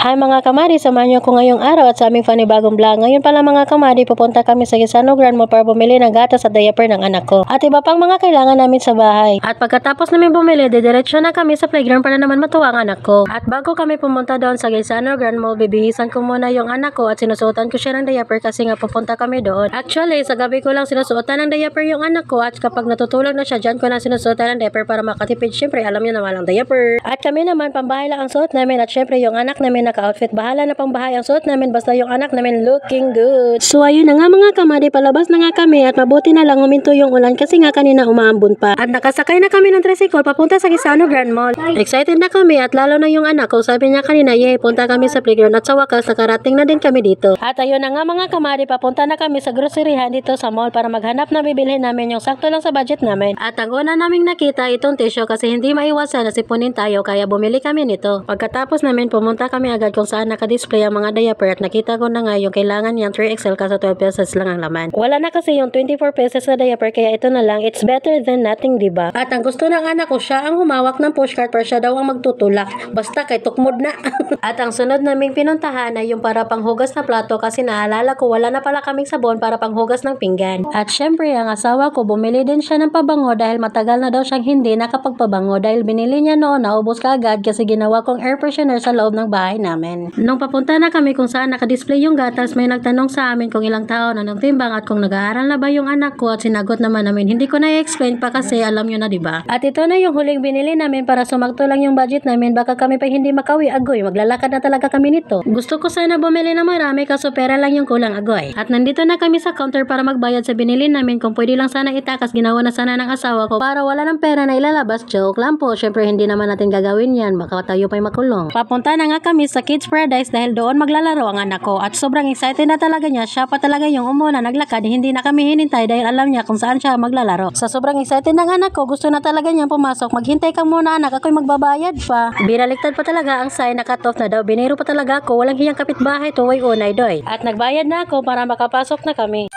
Hi mga kamari, samahan niyo ako ngayong araw at sa aming panibagong vlog. Ngayon pala mga kamari, pupunta kami sa Gisano Grand Mall para bumili ng gatas at diaper ng anak ko. At iba pang mga kailangan namin sa bahay. At pagkatapos namin bumili, didiretso na kami sa playground para naman matuwa ang anak ko. At bago kami pumunta doon sa Gisano Grand Mall, bibihisan ko muna yung anak ko at sinusuotan ko siya ng diaper kasi nga pupunta kami doon. Actually, sa gabi ko lang sinusuotan ng diaper yung anak ko at kapag natutulog na siya, dyan ko na sinusuotan ng diaper para makatipid. Syempre, alam niyo naman ang diaper. At kami naman, pambahay lang ang suot namin at syempre yung anak namin naka-outfit. Bahala na pang bahay ang suot namin basta yung anak namin looking good. So ayun na nga mga kamari, palabas na nga kami at mabuti na lang huminto yung ulan kasi nga kanina umaambon pa. At nakasakay na kami ng tricycle papunta sa Gisano Grand Mall. Excited na kami at lalo na yung anak ko. Sabi niya kanina, yay, punta kami sa playground at sa wakas nakarating na din kami dito. At ayun na nga mga kamari, papunta na kami sa groceryhan dito sa mall para maghanap na bibilhin namin yung sakto lang sa budget namin. At ang una naming nakita itong tissue kasi hindi maiwasan na sipunin tayo kaya bumili kami nito. Pagkatapos namin pumunta kami agad kung saan naka-display ang mga diaper at nakita ko na nga yung kailangan niyang 3XL kaso 12 pesos lang ang laman. Wala na kasi yung 24 pesos na diaper kaya ito na lang, it's better than nothing, diba? At ang gusto ng anak ko, siya ang humawak ng pushcart para siya daw ang magtutulak. Basta kay tukmod na. At ang sunod naming pinuntahan ay yung para panghugas na plato kasi naalala ko wala na pala kaming sabon para panghugas ng pinggan. At syempre ang asawa ko bumili din siya ng pabango dahil matagal na daw siyang hindi nakapagpabango dahil binili niya noon, naubos kaagad kasi ginawa kong air freshener sa loob ng bahay namin. Nung papunta na kami kung saan naka-display yung gatas, may nagtanong sa amin kung ilang taon, anong timbang at kung nag-aaral na ba yung anak ko at sinagot naman namin. Hindi ko na i-explain pa kasi alam nyo na, diba? At ito na yung huling binili namin para sumakto lang yung budget namin. Baka kami pa hindi makawi, agoy. Maglalakad na talaga kami nito. Gusto ko sana bumili na marami kaso pera lang yung kulang, agoy. At nandito na kami sa counter para magbayad sa binili namin. Kung pwede lang sana itakas, ginawa na sana ng asawa ko para wala ng pera na ilalabas. Joke lang po. Syempre hindi naman natin gagawin yan. Baka tayo pa'y makulong. Papunta na nga kami sa Kids Paradise dahil doon maglalaro ang anak ko at sobrang excited na talaga niya. Siya pa talaga yung umuna naglakad, hindi na kami hinintay dahil alam niya kung saan siya maglalaro. Sa sobrang excited ng anak ko, gusto na talaga niyang pumasok. Maghintay ka muna anak, ako'y magbabayad pa. Binaliktad pa talaga ang sign na cut off na daw. Biniro pa talaga ako, walang hiyang kapitbahay, tuway unay doy. At nagbayad na ako para makapasok na kami.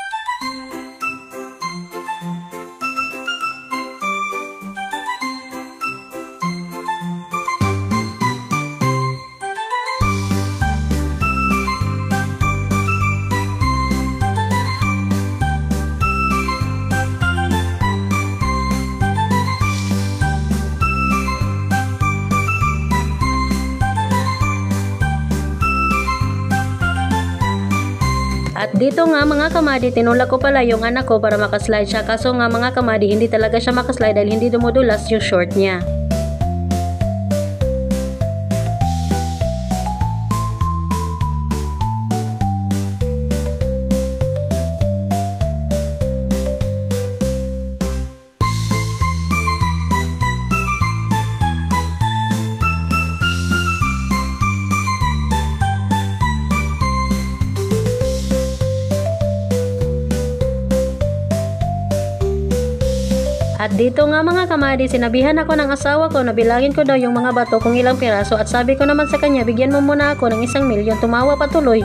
At dito nga mga kamadi, tinulak ko pala yung anak ko para makaslide siya. Kaso nga mga kamadi, hindi talaga siya makaslide dahil hindi dumudulas yung short niya. At dito nga mga kamadi, sinabihan ako ng asawa ko na bilangin ko daw yung mga bato kung ilang piraso at sabi ko naman sa kanya, bigyan mo muna ako ng 1 milyon. Tumawa pa tuloy.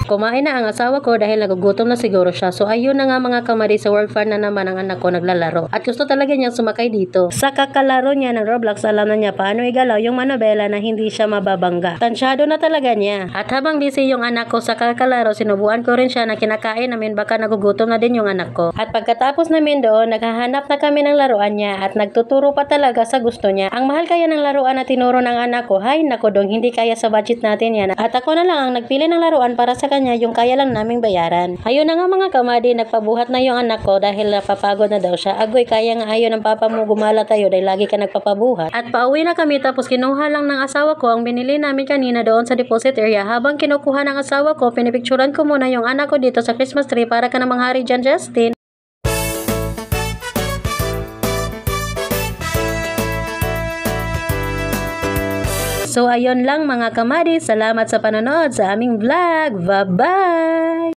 Kumain na ang asawa ko dahil nagugutom na siguro siya. So ayun na nga mga kamari, sa World Fun na naman ang anak ko naglalaro. At gusto talaga niyang sumakay dito. Sa kakalaro niya ng Roblox, alam na niya paano igalaw yung manobela na hindi siya mababangga. Tansyado na talaga niya. At habang busy yung anak ko sa kakalaro, sinubuan ko rin siya na kinakain namin baka nagugutom na din yung anak ko. At pagkatapos namin doon, naghahanap na kami ng laruan niya at nagtuturo pa talaga sa gusto niya. Ang mahal kaya ng laruan na tinuro ng anak ko, hay nako dong, hindi kaya sa budget natin yan. At ako na lang ang nagpili ng laruan para sa kanya yung kaya lang naming bayaran. Ayun na nga mga kamadi, nagpabuhat na yung anak ko dahil napapagod na daw siya. Agoy, kaya nga ayaw ng papa mo gumala tayo dahil lagi ka nagpapabuhat. At pauwi na kami tapos kinuha lang ng asawa ko ang binili namin kanina doon sa deposit area. Habang kinukuha ng asawa ko, pinipicturan ko muna yung anak ko dito sa Christmas tree para ka namang hari dyan, Justin. So ayun lang mga kamadi, salamat sa panonood sa aming vlog. Bye-bye!